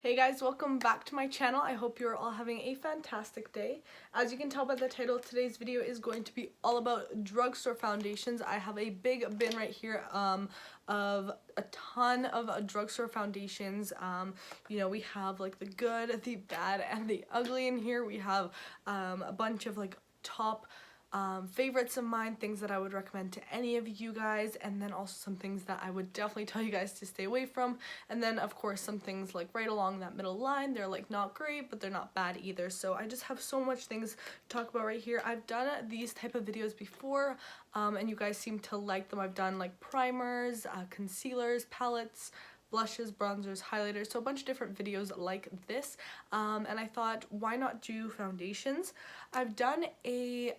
Hey guys, welcome back to my channel. I hope you're all having a fantastic day. As you can tell by the title, today's video is going to be all about drugstore foundations. I have a big bin right here of a ton of drugstore foundations. We have like the good, the bad, and the ugly in here. We have a bunch of like top favorites of mine, things that I would recommend to any of you guys, and then also some things that I would definitely tell you guys to stay away from, and then of course some things like right along that middle line. They're like not great, but they're not bad either. So I just have so much things to talk about right here. I've done these type of videos before, and you guys seem to like them. I've done like primers, concealers, palettes, blushes, bronzers, highlighters, so a bunch of different videos like this, and I thought, why not do foundations? I've done a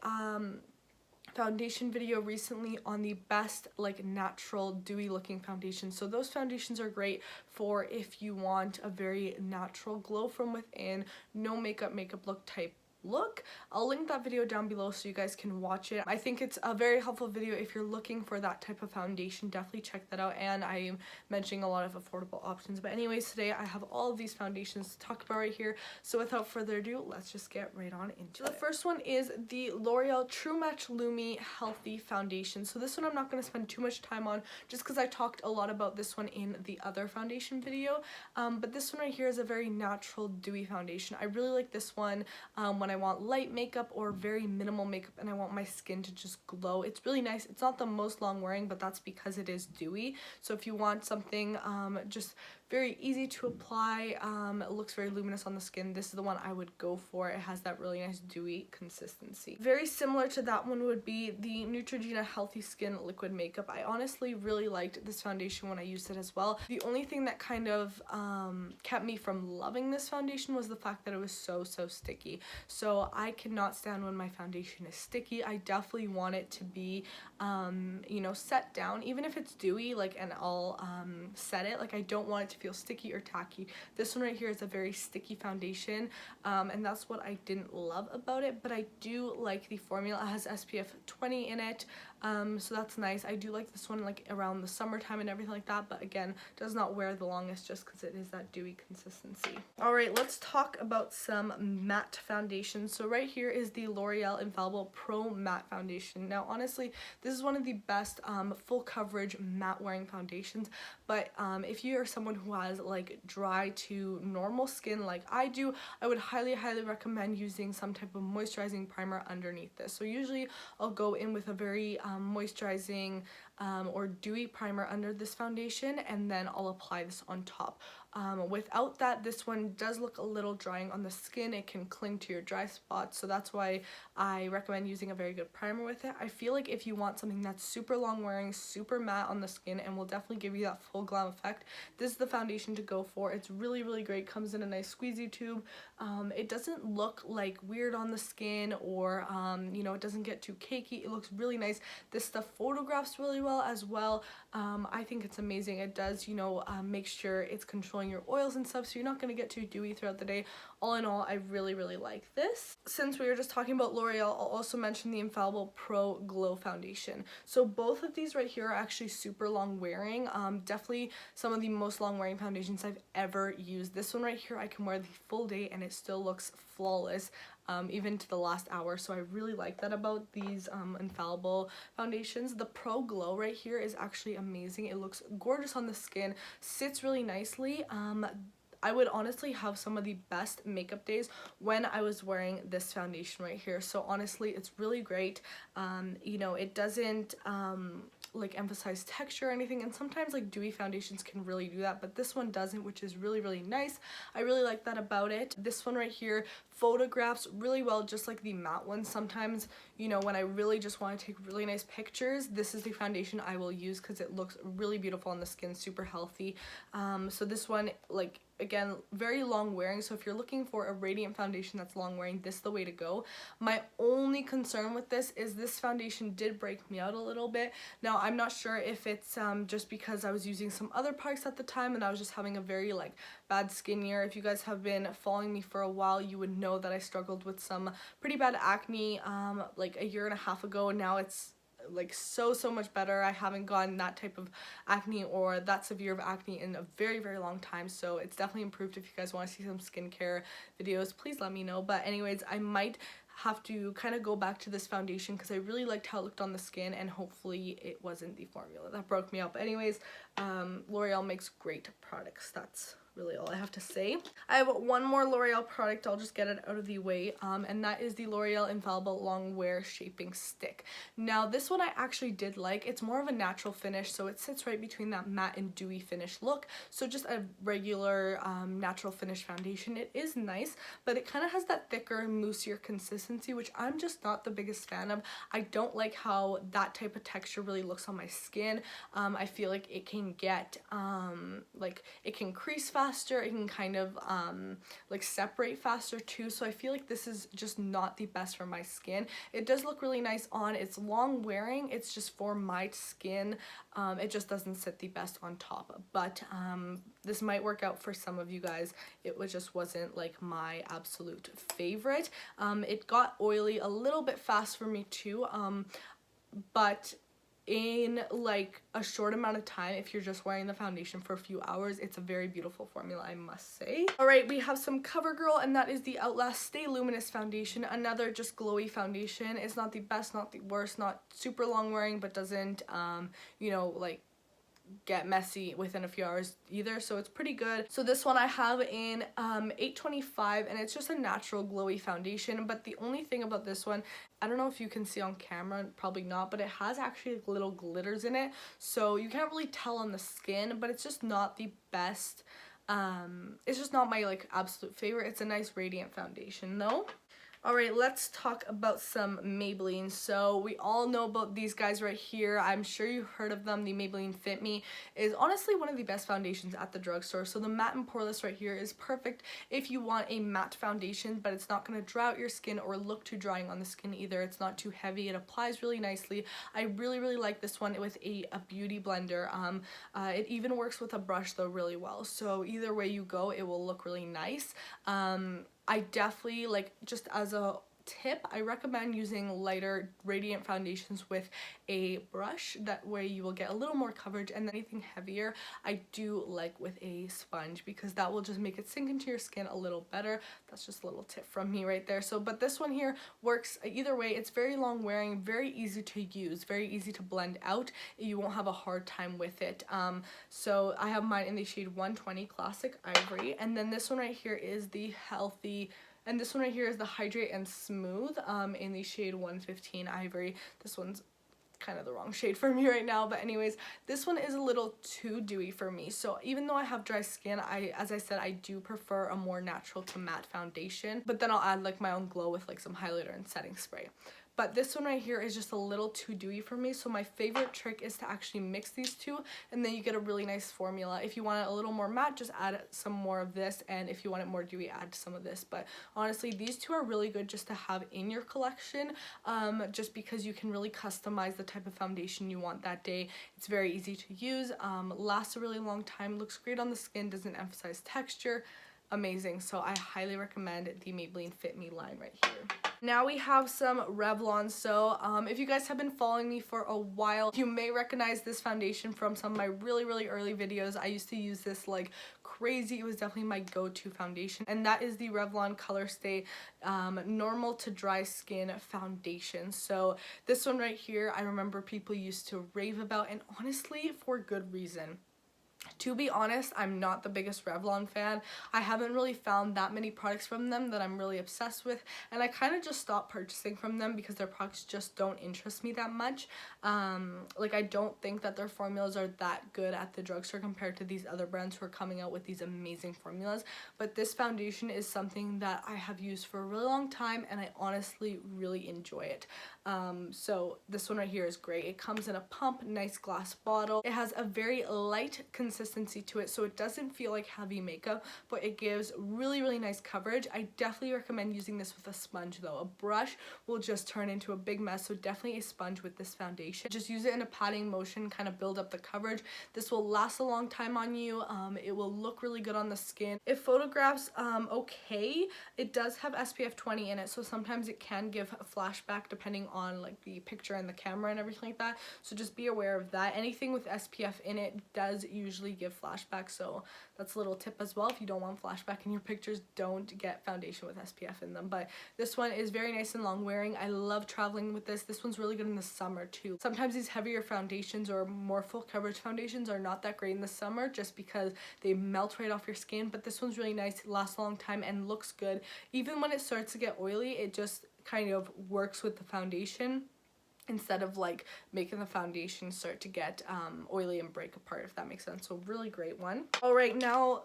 foundation video recently on the best like natural dewy looking foundations. So those foundations are great for if you want a very natural glow from within, no makeup look type look. I'll link that video down below so you guys can watch it. I think it's a very helpful video if you're looking for that type of foundation. Definitely check that out, and I am mentioning a lot of affordable options. But anyways, today I have all of these foundations to talk about right here, so without further ado, let's just get right on into it. The first one is the L'Oreal True Match Lumi Healthy Foundation. So this one I'm not going to spend too much time on just because I talked a lot about this one in the other foundation video, but this one right here is a very natural dewy foundation. I really like this one when I want light makeup or very minimal makeup and I want my skin to just glow. It's really nice. It's not the most long wearing, but that's because it is dewy. So if you want something just very easy to apply, it looks very luminous on the skin, this is the one I would go for. It has that really nice dewy consistency. Very similar to that one would be the Neutrogena Healthy Skin Liquid Makeup. I honestly really liked this foundation when I used it as well. The only thing that kind of kept me from loving this foundation was the fact that it was so sticky. So I cannot stand when my foundation is sticky. I definitely want it to be set down, even if it's dewy, like, and I'll set it. Like, I don't want it to feel sticky or tacky. This one right here is a very sticky foundation, and that's what I didn't love about it, but I do like the formula. It has SPF 20 in it, so that's nice. I do like this one like around the summertime and everything like that, but again, does not wear the longest just because it is that dewy consistency. Alright, let's talk about some matte foundations. So right here is the L'Oreal Infallible Pro Matte Foundation. Now honestly, this is one of the best full coverage matte wearing foundations, but if you are someone who has like dry to normal skin like I do, I would highly recommend using some type of moisturizing primer underneath this. So usually I'll go in with a very moisturizing or dewy primer under this foundation, and then I'll apply this on top. Without that, this one does look a little drying on the skin. It can cling to your dry spots, so that's why I recommend using a very good primer with it. I feel like if you want something that's super long wearing, super matte on the skin, and will definitely give you that full glam effect, this is the foundation to go for. It's really great. Comes in a nice squeezy tube. It doesn't look like weird on the skin, or it doesn't get too cakey. It looks really nice. This stuff photographs really well as well. I think it's amazing. It does make sure it's controlling your oils and stuff, so you're not going to get too dewy throughout the day. All in all, I really like this. Since we were just talking about L'Oreal, I'll also mention the Infallible Pro Glow Foundation. So both of these right here are actually super long wearing. Definitely some of the most long wearing foundations I've ever used. This one right here I can wear the full day and it still looks flawless, even to the last hour. So I really like that about these infallible foundations. The Pro Glow right here is actually amazing. It looks gorgeous on the skin, sits really nicely. I would honestly have some of the best makeup days when I was wearing this foundation right here. So honestly, it's really great. It doesn't like emphasize texture or anything, and sometimes like dewy foundations can really do that, but this one doesn't, which is really nice. I really like that about it. This one right here photographs really well, just like the matte one. Sometimes when I really just want to take really nice pictures, this is the foundation I will use because it looks really beautiful on the skin, super healthy. So this one, like, again, very long wearing, so if you're looking for a radiant foundation that's long wearing, this is the way to go. My only concern with this is this foundation did break me out a little bit. Now I'm not sure if it's just because I was using some other products at the time and I was just having a very like bad skin year. If you guys have been following me for a while, you would know that I struggled with some pretty bad acne like a year and a half ago, and now it's like so much better. I haven't gotten that type of acne or that severe of acne in a very long time, so it's definitely improved. If you guys want to see some skincare videos, please let me know. But anyways, I might have to kind of go back to this foundation because I really liked how it looked on the skin, and hopefully it wasn't the formula that broke me up. Anyways, L'Oreal makes great products. That's really all I have to say. I have one more L'Oreal product, I'll just get it out of the way, and that is the L'Oreal Infallible Longwear Shaping Stick. Now this one I actually did like. It's more of a natural finish, so it sits right between that matte and dewy finish look. So just a regular natural finish foundation. It is nice, but it kind of has that thicker, moussier consistency, which I'm just not the biggest fan of. I don't like how that type of texture really looks on my skin. I feel like it can get like it can crease faster, it can kind of like separate faster too, so I feel like this is just not the best for my skin. It does look really nice on, it's long wearing, it's just for my skin, it just doesn't sit the best on top, but this might work out for some of you guys. It just wasn't like my absolute favorite. It got oily a little bit fast for me too, but in like a short amount of time, if you're just wearing the foundation for a few hours, it's a very beautiful formula, I must say. Alright, we have some Covergirl, and that is the Outlast Stay Luminous Foundation. Another just glowy foundation. It's not the best, not the worst, not super long wearing, but doesn't you know, like get messy within a few hours either, so it's pretty good. So this one I have in 825, and it's just a natural glowy foundation, but the only thing about this one, I don't know if you can see on camera, probably not, but it has actually little glitters in it, so you can't really tell on the skin, but it's just not the best. It's just not my like absolute favorite. It's a nice radiant foundation though. Alright, let's talk about some Maybelline. So we all know about these guys right here. I'm sure you've heard of them. The Maybelline Fit Me is honestly one of the best foundations at the drugstore. So the matte and poreless right here is perfect if you want a matte foundation, but it's not going to dry out your skin or look too drying on the skin either. It's not too heavy. It applies really nicely. I really like this one with a beauty blender. It even works with a brush though really well. So either way you go, it will look really nice. I definitely, like, just as a tip, I recommend using lighter radiant foundations with a brush. That way you will get a little more coverage, and anything heavier I do like with a sponge, because that will just make it sink into your skin a little better. That's just a little tip from me right there. So but this one here works either way. It's very long wearing, very easy to use, very easy to blend out. You won't have a hard time with it. So I have mine in the shade 120 Classic Ivory, and then this one right here is the Healthy, and this one right here is the Hydrate and Smooth in the shade 115 Ivory. This one's kind of the wrong shade for me right now, but anyways, this one is a little too dewy for me. So even though I have dry skin, as I said, I do prefer a more natural to matte foundation, but then I'll add like my own glow with like some highlighter and setting spray. But this one right here is just a little too dewy for me, so my favorite trick is to actually mix these two, and then you get a really nice formula. If you want it a little more matte, just add some more of this, and if you want it more dewy, add some of this. But honestly, these two are really good just to have in your collection, just because you can really customize the type of foundation you want that day. It's very easy to use, lasts a really long time, looks great on the skin, doesn't emphasize texture. Amazing. So I highly recommend the Maybelline Fit Me line right here. Now we have some Revlon. So if you guys have been following me for a while, you may recognize this foundation from some of my really early videos. I used to use this like crazy. It was definitely my go-to foundation, and that is the Revlon ColorStay normal to dry skin foundation. So this one right here, I remember people used to rave about, and honestly for good reason. To be honest, I'm not the biggest Revlon fan. I haven't really found that many products from them that I'm really obsessed with, and I kind of just stopped purchasing from them because their products just don't interest me that much. Like, I don't think that their formulas are that good at the drugstore compared to these other brands who are coming out with these amazing formulas. But this foundation is something that I have used for a really long time, and I honestly really enjoy it. So this one right here is great. It comes in a pump, nice glass bottle. It has a very light consistency consistency to it, so it doesn't feel like heavy makeup, but it gives really, really nice coverage. I definitely recommend using this with a sponge though. A brush will just turn into a big mess, so definitely a sponge with this foundation. Just use it in a patting motion, kind of build up the coverage. This will last a long time on you. It will look really good on the skin. It photographs okay. It does have SPF 20 in it, so sometimes it can give a flashback depending on like the picture and the camera and everything like that, so just be aware of that. Anything with SPF in it does usually give flashback, so that's a little tip as well. If you don't want flashback in your pictures, don't get foundation with SPF in them. But this one is very nice and long wearing. I love traveling with this. This one's really good in the summer too. Sometimes these heavier foundations or more full coverage foundations are not that great in the summer just because they melt right off your skin, but this one's really nice, it lasts a long time and looks good. Even when it starts to get oily, it just kind of works with the foundation instead of like making the foundation start to get oily and break apart, if that makes sense. So really great one. All right, now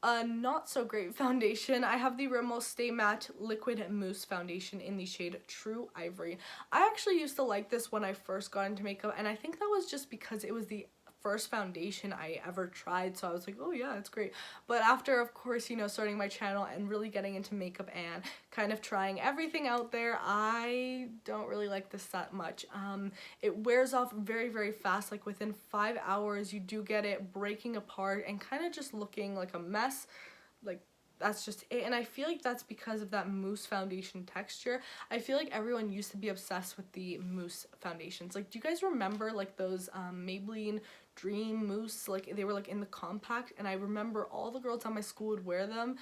a not so great foundation. I have the Rimmel Stay Matte Liquid Mousse Foundation in the shade True Ivory. I actually used to like this when I first got into makeup, and I think that was just because it was the first foundation I ever tried, so I was like, oh yeah, it's great. But after, of course, you know, starting my channel and really getting into makeup and kind of trying everything out there, I don't really like this that much. It wears off very, very fast. Like within 5 hours you do get it breaking apart and kind of just looking like a mess. Like, that's just it. And I feel like that's because of that mousse foundation texture. I feel like everyone used to be obsessed with the mousse foundations. Like, do you guys remember like those Maybelline Dream Mousse? Like, they were like in the compact, and I remember all the girls on my school would wear them.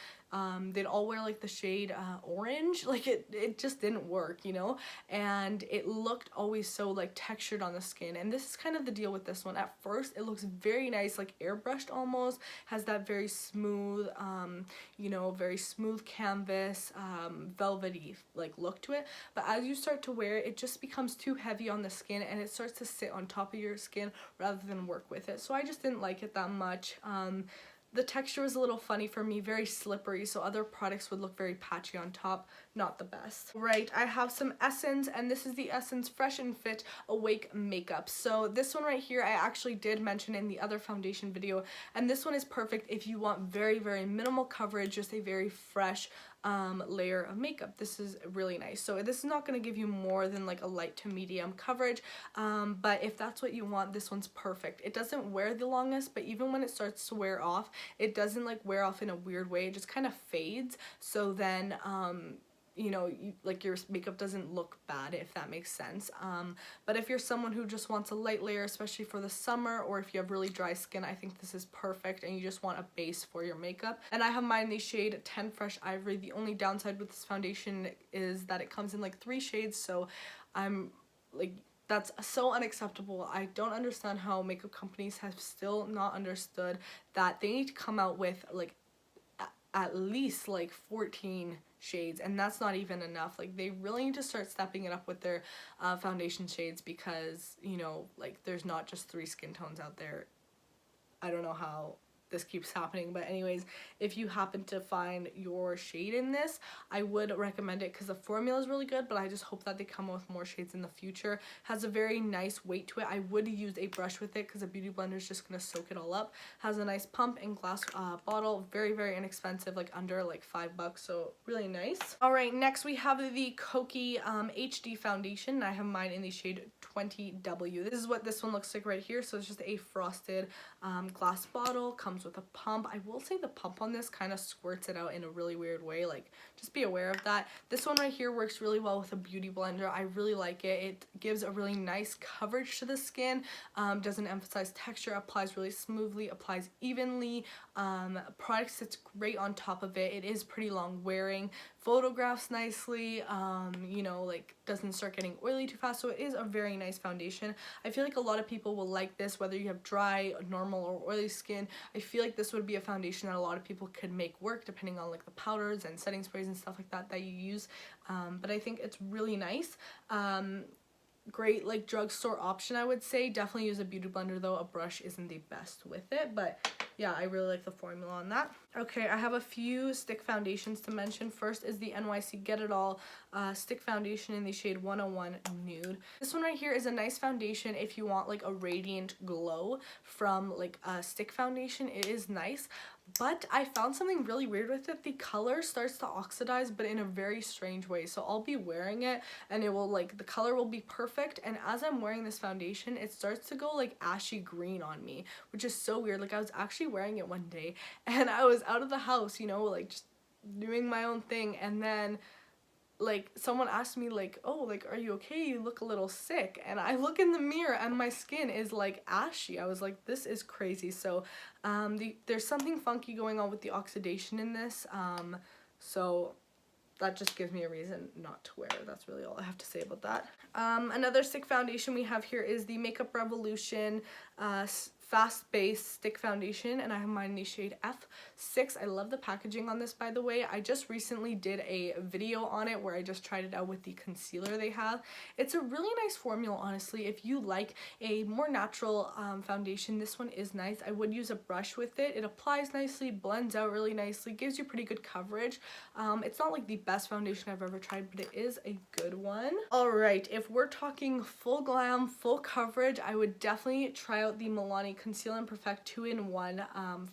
They'd all wear like the shade orange. Like it just didn't work, you know, and it looked always so like textured on the skin. And this is kind of the deal with this one. At first it looks very nice, like airbrushed almost, has that very smooth you know, very smooth canvas velvety like look to it, but as you start to wear it, it just becomes too heavy on the skin and it starts to sit on top of your skin rather than work with it. So I just didn't like it that much. The texture was a little funny for me, very slippery, so other products would look very patchy on top. Not the best. Right, I have some Essence, and this is the Essence Fresh and Fit Awake Makeup. So this one right here I actually did mention in the other foundation video, and this one is perfect if you want very, very minimal coverage, just a very fresh layer of makeup. This is really nice. So this is not going to give you more than like a light to medium coverage, but if that's what you want, this one's perfect. It doesn't wear the longest, but even when it starts to wear off, it doesn't like wear off in a weird way. It just kind of fades, so then you know, like your makeup doesn't look bad, if that makes sense. But if you're someone who just wants a light layer, especially for the summer, or if you have really dry skin, I think this is perfect and you just want a base for your makeup. And I have mine in the shade 10 Fresh Ivory. The only downside with this foundation is that it comes in like 3 shades, so I'm like, that's so unacceptable. I don't understand how makeup companies have still not understood that they need to come out with like at least like 14 shades, and that's not even enough. Like, they really need to start stepping it up with their foundation shades, because, you know, like, there's not just 3 skin tones out there. I don't know how this keeps happening, but anyways, if you happen to find your shade in this, I would recommend it because the formula is really good, but I just hope that they come with more shades in the future. Has a very nice weight to it. I would use a brush with it because a beauty blender is just going to soak it all up. Has a nice pump and glass bottle. Very, very inexpensive, like under like $5, so really nice. All right, next we have the Kokie HD foundation. I have mine in the shade 20W. This is what this one looks like right here. So it's just a frosted glass bottle, comes with a pump. I will say the pump on this kind of squirts it out in a really weird way, like just be aware of that. This one right here works really well with a beauty blender. I really like it. It gives a really nice coverage to the skin, doesn't emphasize texture, applies really smoothly, applies evenly. Product sits great on top of it. It is pretty long wearing, photographs nicely, you know, like doesn't start getting oily too fast, so it is a very nice foundation. I feel like a lot of people will like this, whether you have dry, normal, or oily skin. I feel like this would be a foundation that a lot of people could make work depending on like the powders and setting sprays and stuff like that that you use, but I think it's really nice. great like drugstore option, I would say. Definitely use a beauty blender though. A brush isn't the best with it, but yeah, I really like the formula on that. Okay, I have a few stick foundations to mention. First is the NYC Get It All stick foundation in the shade 101 Nude. This one right here is a nice foundation if you want like a radiant glow from like a stick foundation. It is nice, but I found something really weird with it. The color starts to oxidize, but in a very strange way. So I'll be wearing it and it will like, the color will be perfect, and as I'm wearing this foundation, it starts to go like ashy green on me, which is so weird. Like I was actually wearing it one day and I was out of the house, you know, like just doing my own thing, and then like someone asked me like, oh, like, are you okay? You look a little sick. And I look in the mirror and my skin is like ashy. I was like, this is crazy. So there's something funky going on with the oxidation in this. So that just gives me a reason not to wear it. That's really all I have to say about that. Another stick foundation we have here is the Makeup Revolution Fast Base Stick Foundation, and I have mine in the shade F6. I love the packaging on this, by the way. I just recently did a video on it where I just tried it out with the concealer they have. It's a really nice formula, honestly. If you like a more natural foundation, this one is nice. I would use a brush with it. It applies nicely, blends out really nicely, gives you pretty good coverage. It's not like the best foundation I've ever tried, but it is a good one. Alright, if we're talking full glam, full coverage, I would definitely try out the Milani Conceal and Perfect 2-in-1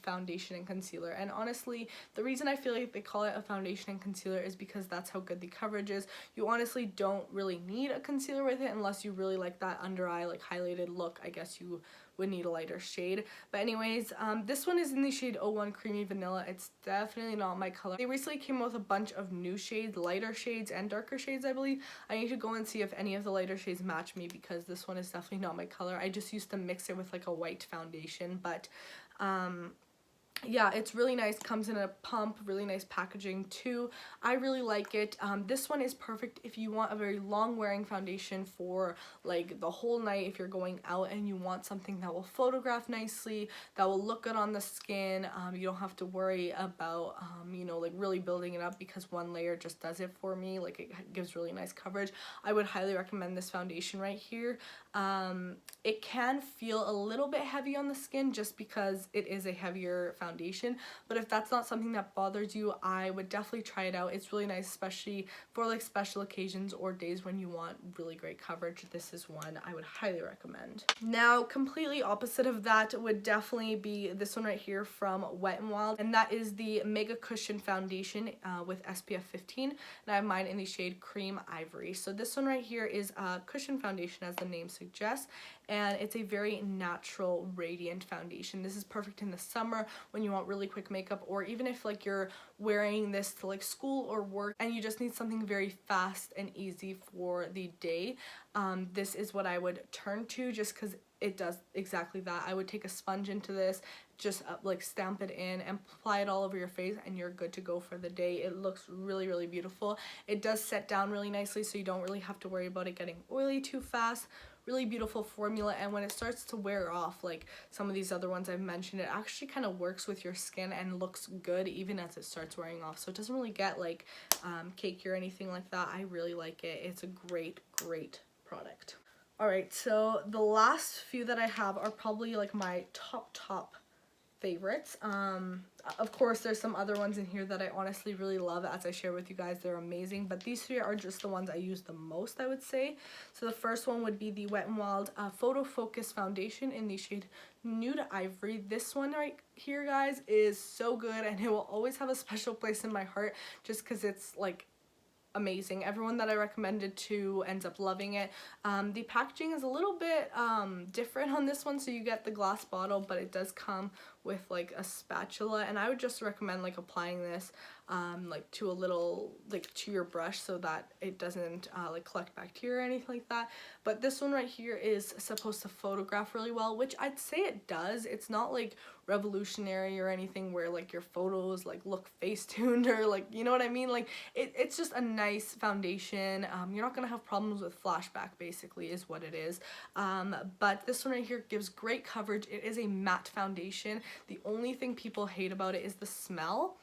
foundation and concealer. And honestly, the reason I feel like they call it a foundation and concealer is because that's how good the coverage is. You honestly don't really need a concealer with it unless you really like that under eye like highlighted look. I guess you would need a lighter shade. But anyways, this one is in the shade 01 Creamy Vanilla. It's definitely not my color. They recently came out with a bunch of new shades, lighter shades and darker shades, I believe. I need to go and see if any of the lighter shades match me, because this one is definitely not my color. I just used to mix it with like a white foundation, but yeah, it's really nice. Comes in a pump, really nice packaging too. I really like it. This one is perfect if you want a very long wearing foundation for like the whole night, if you're going out and you want something that will photograph nicely, that will look good on the skin. You don't have to worry about you know, like really building it up, because one layer just does it for me. Like it gives really nice coverage. I would highly recommend this foundation right here. It can feel a little bit heavy on the skin just because it is a heavier foundation, but if that's not something that bothers you, I would definitely try it out. It's really nice, especially for like special occasions or days when you want really great coverage. This is one I would highly recommend. Now, completely opposite of that would definitely be this one right here from Wet n Wild, and that is the Mega Cushion Foundation with SPF 15, and I have mine in the shade Cream Ivory. So this one right here is a cushion foundation, as the name suggests, and it's a very natural, radiant foundation. This is perfect in the summer when you want really quick makeup, or even if like you're wearing this to like school or work and you just need something very fast and easy for the day. This is what I would turn to, just because it does exactly that. I would take a sponge into this, just like stamp it in and apply it all over your face, and you're good to go for the day. It looks really, really beautiful. It does set down really nicely, so you don't really have to worry about it getting oily too fast. Really beautiful formula, and when it starts to wear off, like some of these other ones I've mentioned, it actually kind of works with your skin and looks good even as it starts wearing off. So it doesn't really get like cakey or anything like that. I really like it. It's a great, great product. Alright, so the last few that I have are probably like my top favorites. Of course, there's some other ones in here that I honestly really love. As I share with you guys, they're amazing, but these three are just the ones I use the most, I would say. So the first one would be the Wet n Wild Photo Focus Foundation in the shade Nude Ivory. This one right here, guys, is so good, and it will always have a special place in my heart just because it's like amazing. Everyone that I recommended to ends up loving it. The packaging is a little bit different on this one, so you get the glass bottle, but it does come with like a spatula, and I would just recommend like applying this like to a little, like to your brush, so that it doesn't like collect bacteria or anything like that. But this one right here is supposed to photograph really well, which I'd say it does. It's not like revolutionary or anything where like your photos like look face-tuned or like, you know what I mean, like it's just a nice foundation. You're not gonna have problems with flashback, basically is what it is. But this one right here gives great coverage. It is a matte foundation. The only thing people hate about it is the smell,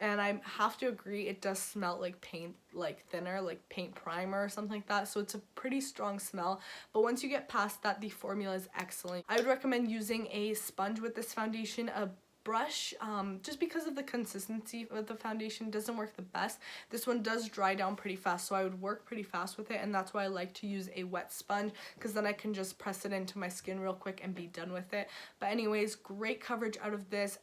And I have to agree, it does smell like paint, like thinner, like paint primer or something like that. So it's a pretty strong smell. But once you get past that, the formula is excellent. I would recommend using a sponge with this foundation, a brush, just because of the consistency of the foundation doesn't work the best. This one does dry down pretty fast, so I would work pretty fast with it, and that's why I like to use a wet sponge, because then I can just press it into my skin real quick and be done with it. But anyways, great coverage out of this.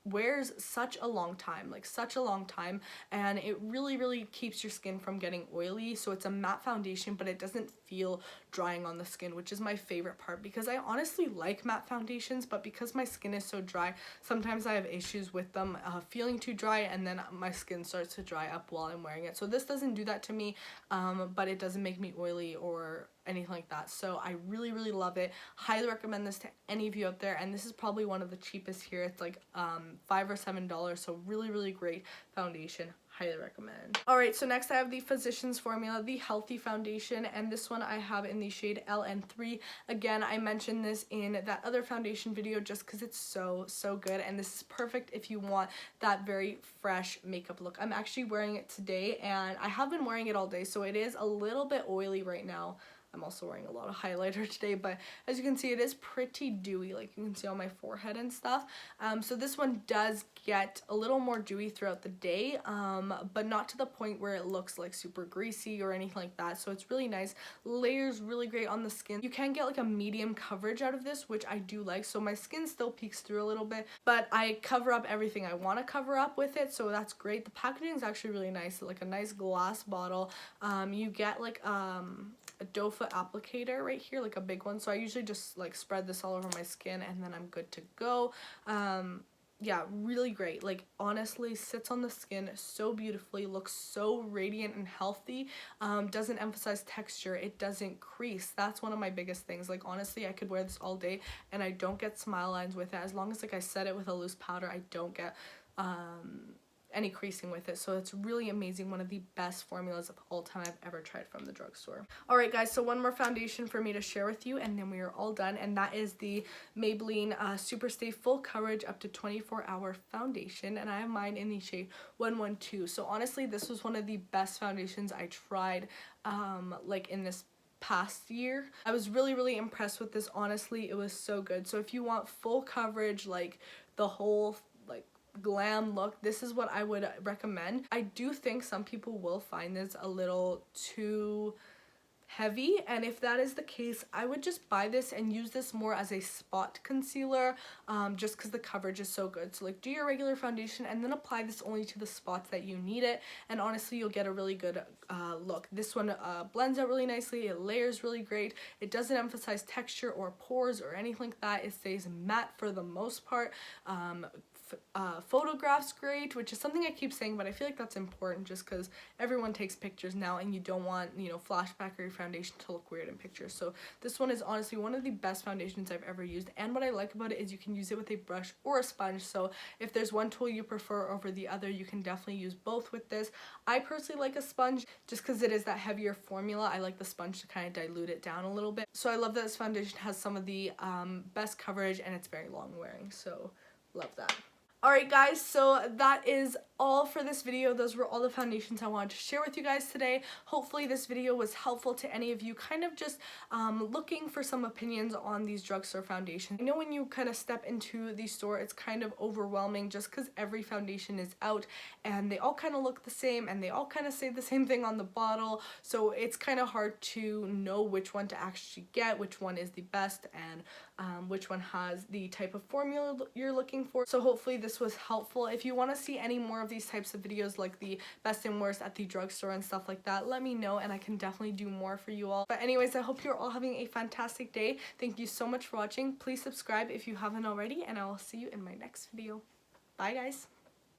Wears such a long time, like such a long time, and it really keeps your skin from getting oily. So it's a matte foundation, but it doesn't feel drying on the skin, which is my favorite part, because I honestly like matte foundations, but because my skin is so dry, sometimes I have issues with them feeling too dry, and then my skin starts to dry up while I'm wearing it. So this doesn't do that to me, but it doesn't make me oily or anything like that. So I really love it. Highly recommend this to any of you out there, and this is probably one of the cheapest here. It's like $5 or $7, so really great foundation. Highly recommend. Alright, so next I have the Physicians Formula, the Healthy Foundation, and this one I have in the shade LN3. Again, I mentioned this in that other foundation video just because it's so good, and this is perfect if you want that very fresh makeup look. I'm actually wearing it today, and I have been wearing it all day, so it is a little bit oily right now. I'm also wearing a lot of highlighter today, but as you can see, it is pretty dewy, like you can see on my forehead and stuff. So this one does get a little more dewy throughout the day, but not to the point where it looks like super greasy or anything like that. So it's really nice. Layers really great on the skin. You can get like a medium coverage out of this, which I do like. So my skin still peeks through a little bit, but I cover up everything I want to cover up with it, so that's great. The packaging is actually really nice, like a nice glass bottle. You get like a doe foot applicator right here, like a big one, so I usually just like spread this all over my skin and then I'm good to go. Yeah, really great. Like honestly, sits on the skin so beautifully, looks so radiant and healthy. Doesn't emphasize texture, it doesn't crease. That's one of my biggest things. Like honestly, I could wear this all day and I don't get smile lines with it. As long as like I set it with a loose powder, I don't get any creasing with it. So it's really amazing. One of the best formulas of all time I've ever tried from the drugstore. Alright guys, so one more foundation for me to share with you and then we are all done, and that is the Maybelline Stay Full Coverage Up to 24-Hour Foundation, and I have mine in the shade 112. So honestly, this was one of the best foundations I tried like in this past year. I was really impressed with this. Honestly, it was so good. So if you want full coverage, like the whole like glam look, this is what I would recommend. I do think some people will find this a little too heavy, and if that is the case, I would just buy this and use this more as a spot concealer, just because the coverage is so good. So like do your regular foundation and then apply this only to the spots that you need it, and honestly you'll get a really good look. This one blends out really nicely, it layers really great, it doesn't emphasize texture or pores or anything like that, it stays matte for the most part. Photographs great, which is something I keep saying, but I feel like that's important just because everyone takes pictures now and you don't want, you know, flashback or your foundation to look weird in pictures. So this one is honestly one of the best foundations I've ever used, and what I like about it is you can use it with a brush or a sponge. So if there's one tool you prefer over the other, you can definitely use both with this. I personally like a sponge just because it is that heavier formula. I like the sponge to kind of dilute it down a little bit. So I love that this foundation has some of the best coverage and it's very long wearing, so love that. Alright guys, so that is all for this video. Those were all the foundations I wanted to share with you guys today. Hopefully this video was helpful to any of you kind of just looking for some opinions on these drugstore foundations. I know when you kind of step into the store, it's kind of overwhelming just because every foundation is out and they all kind of look the same and they all kind of say the same thing on the bottle. So it's kind of hard to know which one to actually get, which one is the best, and which one has the type of formula you're looking for. So hopefully this was helpful. If you want to see any more of these types of videos like the best and worst at the drugstore and stuff like that, let me know and I can definitely do more for you all. But anyways, I hope you're all having a fantastic day. Thank you so much for watching. Please subscribe if you haven't already, and I will see you in my next video. Bye guys.